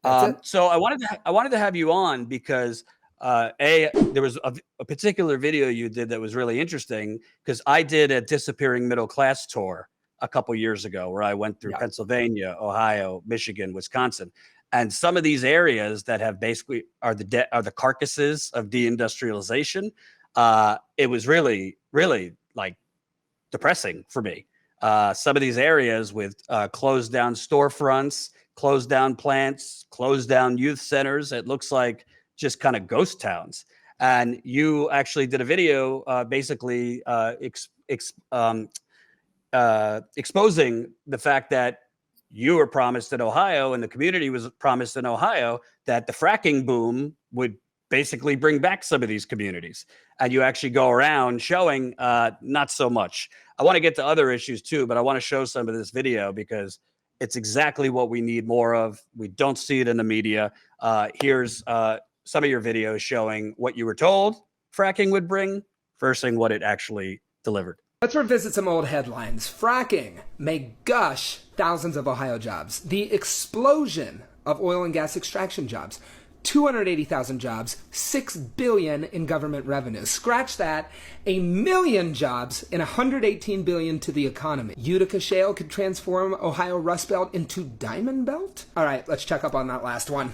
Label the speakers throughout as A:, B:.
A: That's it.
B: So I wanted to have you on because there was a particular video you did that was really interesting because I did a disappearing middle class tour a couple years ago where I went through
A: Yeah.
B: Pennsylvania, Ohio, Michigan, Wisconsin, and some of these areas that have basically are the carcasses of deindustrialization. It was really like depressing for me. Some of these areas with closed down storefronts, closed down plants, closed down youth centers. It looks like just kind of ghost towns. And you actually did a video basically exposing the fact that you were promised in Ohio and the community was promised in Ohio that the fracking boom would basically bring back some of these communities. And you actually go around showing not so much. I want to get to other issues too, but I want to show some of this video because it's exactly what we need more of. We don't see it in the media. Here's some of your videos showing what you were told fracking would bring versus what it actually delivered.
A: Let's revisit some old headlines. Fracking may gush thousands of Ohio jobs. The explosion of oil and gas extraction jobs. 280,000 jobs, $6 billion in government revenue. Scratch that, 1 million jobs and $118 billion to the economy. Utica shale could transform Ohio Rust Belt into Diamond Belt? All right, let's check up on that last one.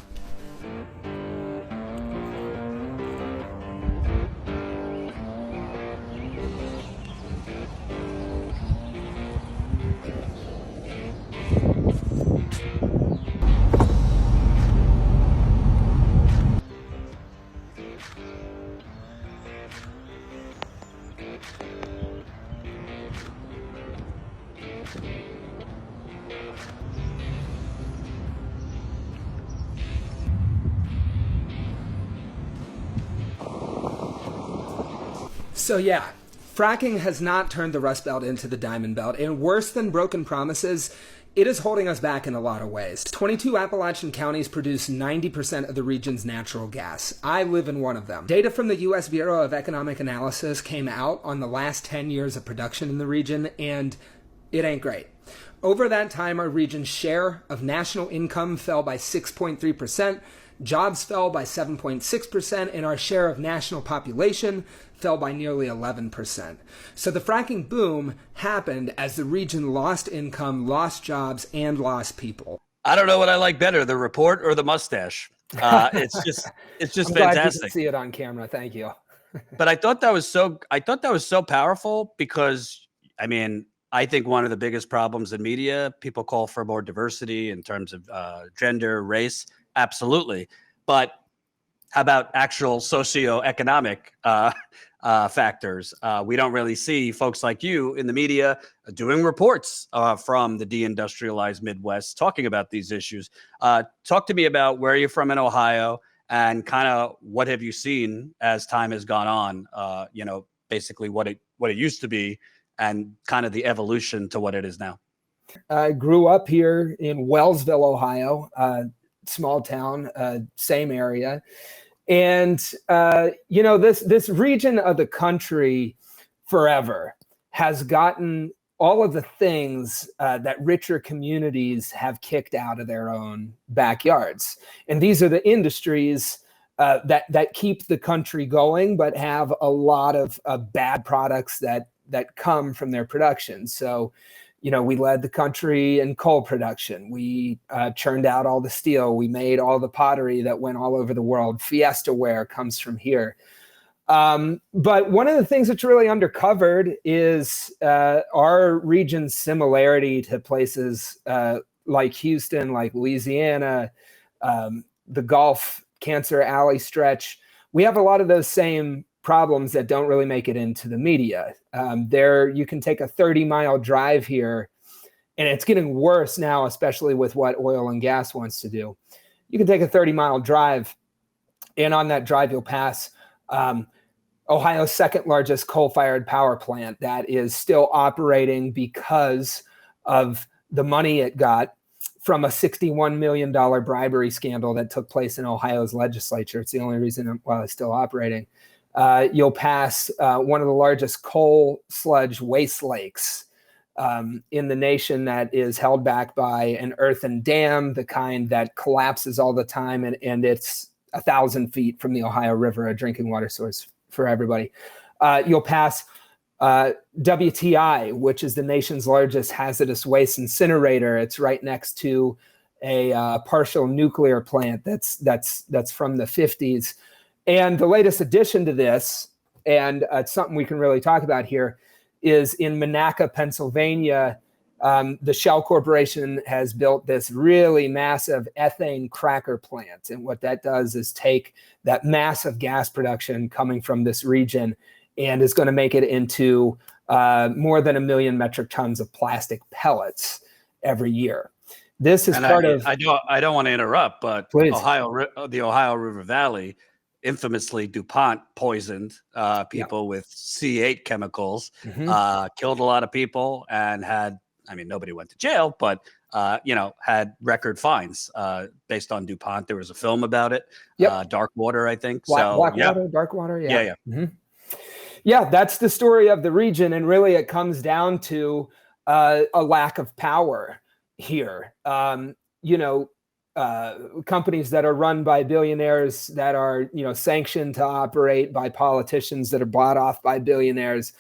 A: So yeah, fracking has not turned the Rust Belt into the Diamond Belt, and worse than broken promises, it is holding us back in a lot of ways. 22 Appalachian counties produce 90% of the region's natural gas. I live in one of them. Data from the U.S. Bureau of Economic Analysis came out on the last 10 years of production in the region, and it ain't great. Over that time, our region's share of national income fell by 6.3%, jobs fell by 7.6%, and our share of national population fell by nearly 11%. So the fracking boom happened as the region lost income, lost jobs, and lost people.
B: I don't know what I like better, the report or the mustache. It's just
A: I'm
B: fantastic.
A: glad you can see it on camera. Thank you.
B: But I thought that was so powerful because, I mean, I think one of the biggest problems in media, people call for more diversity in terms of gender, race, absolutely. But how about actual socioeconomic factors? We don't really see folks like you in the media doing reports from the deindustrialized Midwest talking about these issues. Talk to me about where you're from in Ohio and kind of what have you seen as time has gone on, basically what it used to be and kind of the evolution to what it is now.
A: I grew up here in Wellsville, Ohio, small town, same area. And, this region of the country forever has gotten all of the things that richer communities have kicked out of their own backyards. And these are the industries that keep the country going, but have a lot of bad products that come from their production. So, we led the country in coal production. We churned out all the steel. We made all the pottery that went all over the world. Fiesta ware comes from here. But one of the things that's really undercovered is our region's similarity to places like Houston, like Louisiana, the Gulf, Cancer Alley stretch. We have a lot of those same problems that don't really make it into the media. You can take a 30-mile drive here, and it's getting worse now, especially with what oil and gas wants to do. You can take a 30-mile drive, and on that drive, you'll pass Ohio's second largest coal-fired power plant that is still operating because of the money it got from a $61 million bribery scandal that took place in Ohio's legislature. It's the only reason why it's still operating. You'll pass one of the largest coal sludge waste lakes in the nation that is held back by an earthen dam, the kind that collapses all the time, and it's 1,000 feet from the Ohio River, a drinking water source for everybody. You'll pass WTI, which is the nation's largest hazardous waste incinerator. It's right next to a partial nuclear plant that's from the 50s. And the latest addition to this, and it's something we can really talk about here, is in Monaca, Pennsylvania. The Shell Corporation has built this really massive ethane cracker plant. And what that does is take that massive gas production coming from this region and is going to make it into more than 1 million metric tons of plastic pellets every year. This is
B: I don't want to interrupt, but
A: please.
B: The Ohio River Valley, infamously DuPont poisoned people with C8 chemicals, killed a lot of people, and nobody went to jail, but had record fines based on DuPont. There was a film about it. Dark Water, I think.
A: Water, Dark Water.
B: Yeah.
A: Mm-hmm. Yeah, that's the story of the region, and really it comes down to a lack of power here. Companies that are run by billionaires, that are sanctioned to operate by politicians that are bought off by billionaires,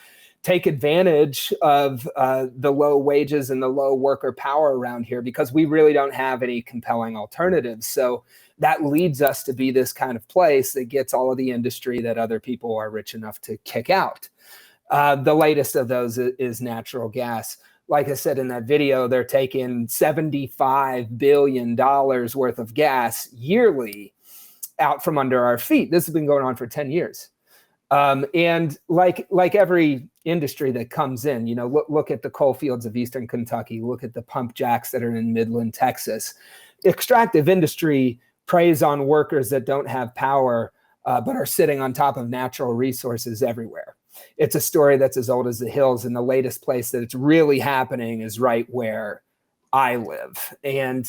A: take advantage of the low wages and the low worker power around here, because we really don't have any compelling alternatives. So that leads us to be this kind of place that gets all of the industry that other people are rich enough to kick out. The latest of those is natural gas. Like I said in that video, they're taking $75 billion worth of gas yearly out from under our feet. This has been going on for 10 years. And like every industry that comes in, look at the coal fields of Eastern Kentucky, look at the pump jacks that are in Midland, Texas. Extractive industry preys on workers that don't have power, but are sitting on top of natural resources everywhere. It's a story that's as old as the hills, and the latest place that it's really happening is right where I live. And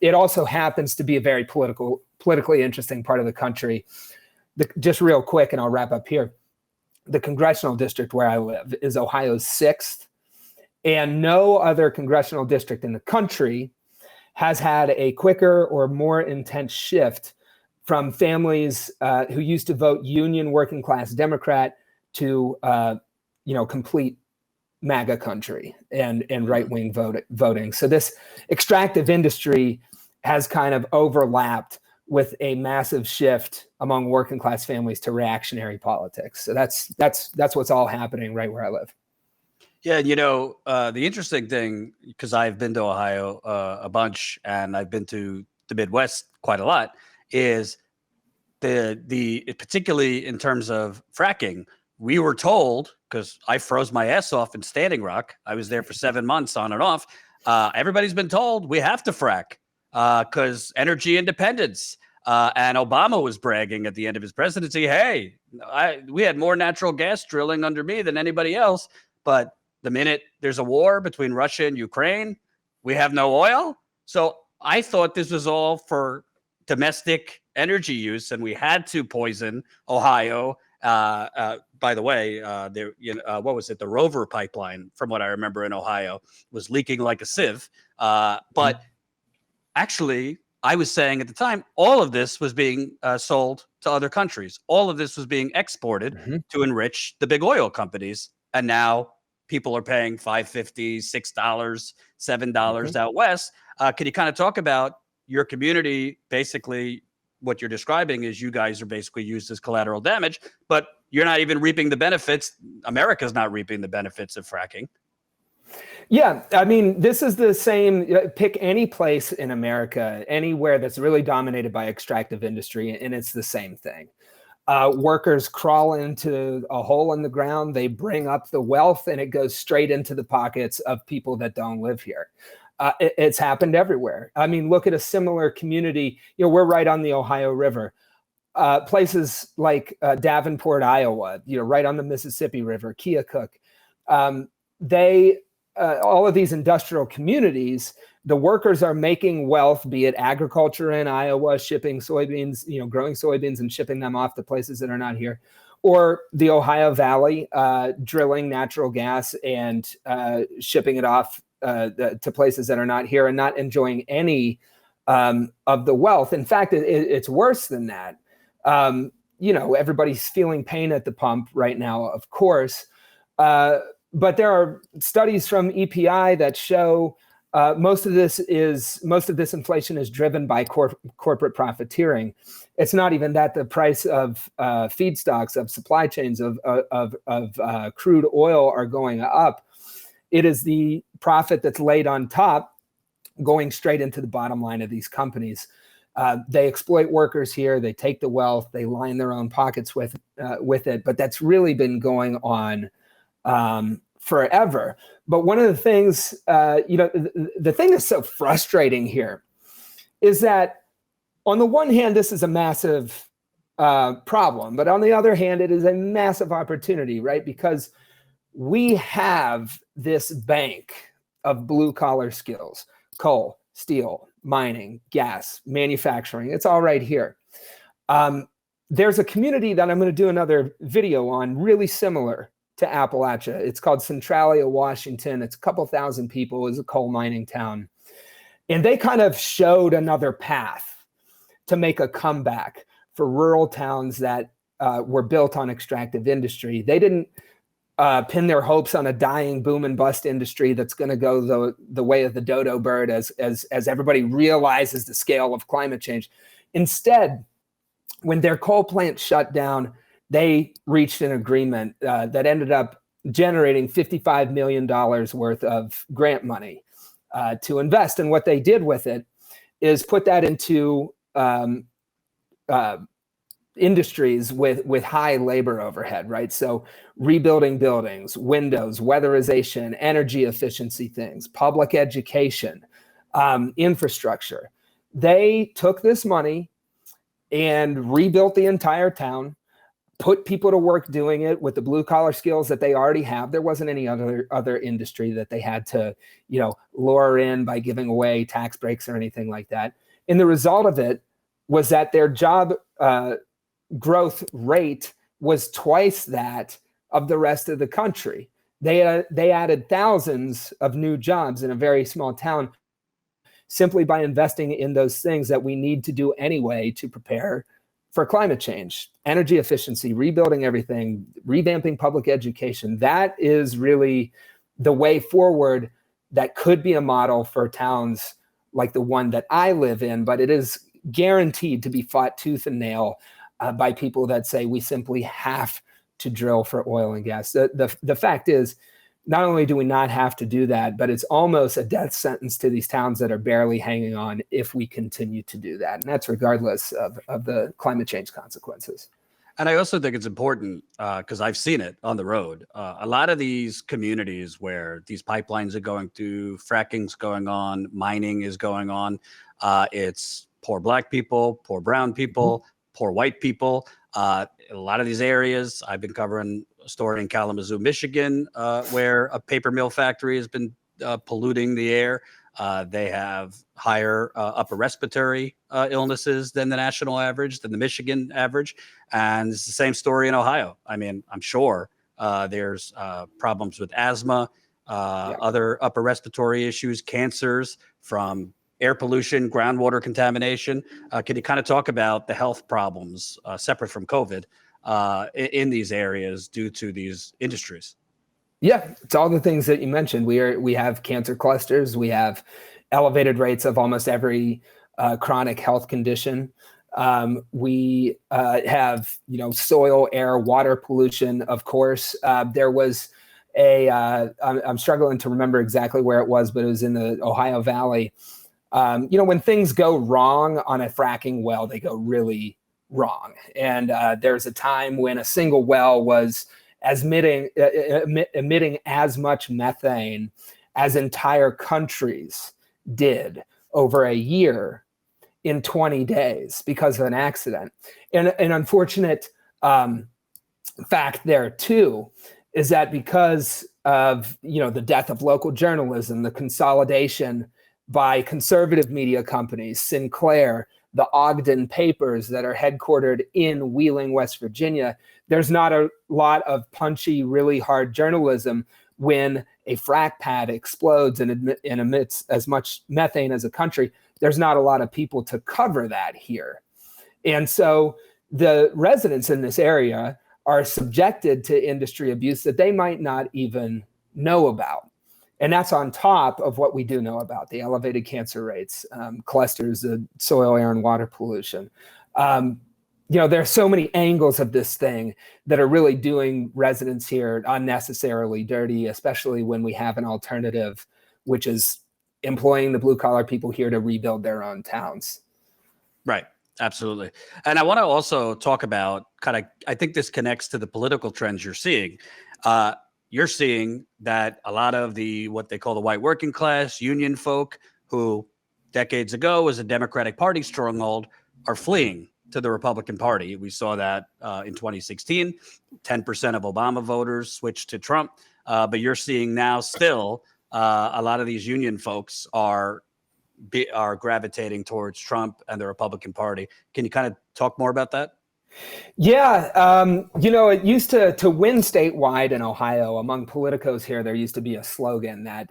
A: it also happens to be a very politically interesting part of the country. Just real quick, and I'll wrap up here. The congressional district where I live is Ohio's 6th, and no other congressional district in the country has had a quicker or more intense shift from families who used to vote union working class Democrat to complete MAGA country and right-wing voting. So this extractive industry has kind of overlapped with a massive shift among working class families to reactionary politics. So that's what's all happening right where I live.
B: Yeah, the interesting thing, because I've been to Ohio a bunch, and I've been to the Midwest quite a lot, is particularly in terms of fracking. We were told, because I froze my ass off in Standing Rock, I was there for 7 months on and off. Everybody's been told we have to frack because energy independence. And Obama was bragging at the end of his presidency, hey, we had more natural gas drilling under me than anybody else. But the minute there's a war between Russia and Ukraine, we have no oil. So I thought this was all for domestic energy use, and we had to poison Ohio. By the way, what was it? The Rover pipeline, from what I remember in Ohio, was leaking like a sieve. But actually, I was saying at the time, all of this was being sold to other countries. All of this was being exported to enrich the big oil companies. And now people are paying $5.50, $6, $7 out west. Can you kind of talk about your community? Basically, what you're describing is you guys are basically used as collateral damage, but you're not even reaping the benefits. America's not reaping the benefits of fracking.
A: Yeah, I mean, this is the same. Pick any place in America, anywhere that's really dominated by extractive industry, and it's the same thing. Workers crawl into a hole in the ground, they bring up the wealth, and it goes straight into the pockets of people that don't live here. It's happened everywhere. I mean, look at a similar community. We're right on the Ohio River. Places like Davenport, Iowa, right on the Mississippi River, Keokuk. All of these industrial communities, the workers are making wealth, be it agriculture in Iowa, shipping soybeans, growing soybeans and shipping them off to places that are not here, or the Ohio Valley, drilling natural gas and shipping it off to places that are not here and not enjoying any of the wealth. In fact, it's worse than that. Everybody's feeling pain at the pump right now, of course. But there are studies from EPI that show most of this inflation is driven by corporate profiteering. It's not even that the price of feedstocks, of supply chains, of crude oil are going up. It is the profit that's laid on top, going straight into the bottom line of these companies. They exploit workers here. They take the wealth. They line their own pockets with it. But that's really been going on forever. But one of the things, the thing that's so frustrating here is that on the one hand, this is a massive problem, but on the other hand, it is a massive opportunity, right? Because we have this bank of blue collar skills: coal, steel, mining, gas, manufacturing. It's all right here. There's a community that I'm going to do another video on, really similar to Appalachia. It's called Centralia, Washington. It's a couple thousand people. It's a coal mining town. And they kind of showed another path to make a comeback for rural towns that were built on extractive industry. They didn't pin their hopes on a dying boom and bust industry that's going to go the way of the dodo bird as everybody realizes the scale of climate change. Instead, when their coal plant shut down, they reached an agreement that ended up generating $55 million worth of grant money to invest. And what they did with it is put that into industries with high labor overhead, right? So rebuilding buildings, windows, weatherization, energy efficiency things, public education, infrastructure. They took this money and rebuilt the entire town, put people to work doing it with the blue collar skills that they already have. There wasn't any other industry that they had to, lure in by giving away tax breaks or anything like that. And the result of it was that their job growth rate was twice that of the rest of the country. They added thousands of new jobs in a very small town simply by investing in those things that we need to do anyway to prepare for climate change: energy efficiency, rebuilding everything, revamping public education. That is really the way forward that could be a model for towns like the one that I live in, but it is guaranteed to be fought tooth and nail by people that say we simply have to drill for oil and gas. The fact is, not only do we not have to do that, but it's almost a death sentence to these towns that are barely hanging on if we continue to do that. And that's regardless of the climate change consequences.
B: And I also think it's important because I've seen it on the road. A lot of these communities where these pipelines are going through, fracking's going on, mining is going on. It's poor Black people, poor brown people, poor white people. A lot of these areas, I've been covering a story in Kalamazoo, Michigan, where a paper mill factory has been polluting the air. They have higher upper respiratory illnesses than the national average, than the Michigan average. And it's the same story in Ohio. I mean, I'm sure there's problems with asthma, other upper respiratory issues, cancers from air pollution, groundwater contamination. Can you kind of talk about the health problems separate from COVID in these areas due to these industries?
A: Yeah, it's all the things that you mentioned. We have cancer clusters. We have elevated rates of almost every chronic health condition. We have, soil, air, water pollution. Of course, there was I'm struggling to remember exactly where it was, but it was in the Ohio Valley. When things go wrong on a fracking well, they go really wrong. And there's a time when a single well was emitting as much methane as entire countries did over a year in 20 days because of an accident. And an unfortunate fact there too is that because of the death of local journalism, the consolidation by conservative media companies, Sinclair, the Ogden papers that are headquartered in Wheeling, West Virginia, there's not a lot of punchy, really hard journalism when a frack pad explodes and emits as much methane as a country. There's not a lot of people to cover that here. And so the residents in this area are subjected to industry abuse that they might not even know about. And that's on top of what we do know about the elevated cancer rates, clusters of soil, air, and water pollution. There are so many angles of this thing that are really doing residents here unnecessarily dirty, especially when we have an alternative, which is employing the blue collar people here to rebuild their own towns.
B: Right. Absolutely. And I want to also talk about I think this connects to the political trends you're seeing. You're seeing that a lot of what they call the white working class, union folk, who decades ago was a Democratic Party stronghold, are fleeing to the Republican Party. We saw that in 2016, 10% of Obama voters switched to Trump. But you're seeing now still a lot of these union folks are gravitating towards Trump and the Republican Party. Can you kind of talk more about that?
A: Yeah, it used to win statewide in Ohio, among politicos here, there used to be a slogan that,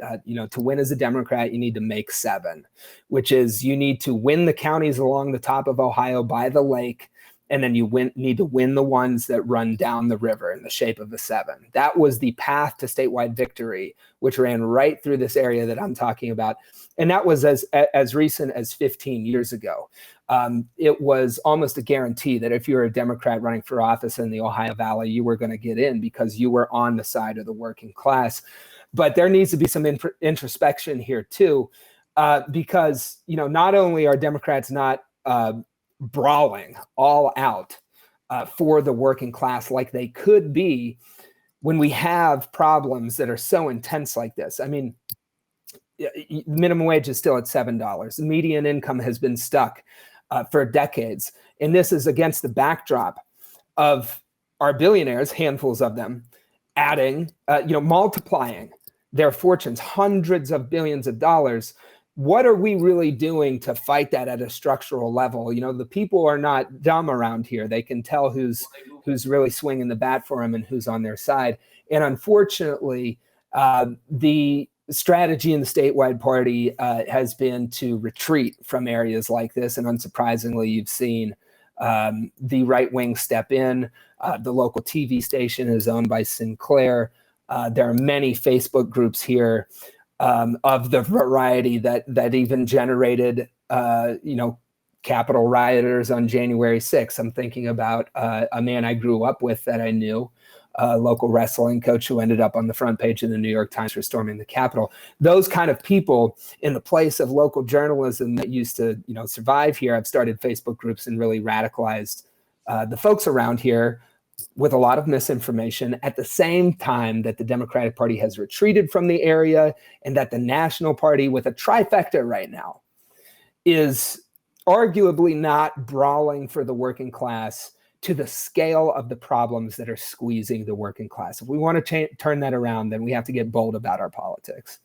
A: to win as a Democrat, you need to make 7, which is you need to win the counties along the top of Ohio by the lake, and then you need to win the ones that run down the river in the shape of a 7. That was the path to statewide victory, which ran right through this area that I'm talking about. And that was as recent as 15 years ago. It was almost a guarantee that if you were a Democrat running for office in the Ohio Valley, you were going to get in because you were on the side of the working class. But there needs to be some introspection here too, because not only are Democrats not brawling all out for the working class like they could be when we have problems that are so intense like this. I mean, minimum wage is still at $7. The median income has been stuck for decades. And this is against the backdrop of our billionaires, handfuls of them, adding, multiplying their fortunes, hundreds of billions of dollars. What are we really doing to fight that at a structural level? The people are not dumb around here. They can tell who's really swinging the bat for them and who's on their side. And unfortunately, the strategy in the statewide party has been to retreat from areas like this. And unsurprisingly, you've seen the right wing step in. The local TV station is owned by Sinclair. There are many Facebook groups here of the variety that even generated, Capitol rioters on January 6th. I'm thinking about a man I grew up with that I knew, a local wrestling coach who ended up on the front page of the New York Times for storming the Capitol. Those kind of people in the place of local journalism that used to, survive here, have started Facebook groups and really radicalized the folks around here with a lot of misinformation at the same time that the Democratic Party has retreated from the area and that the National Party, with a trifecta right now, is arguably not brawling for the working class to the scale of the problems that are squeezing the working class. If we want to turn that around, then we have to get bold about our politics.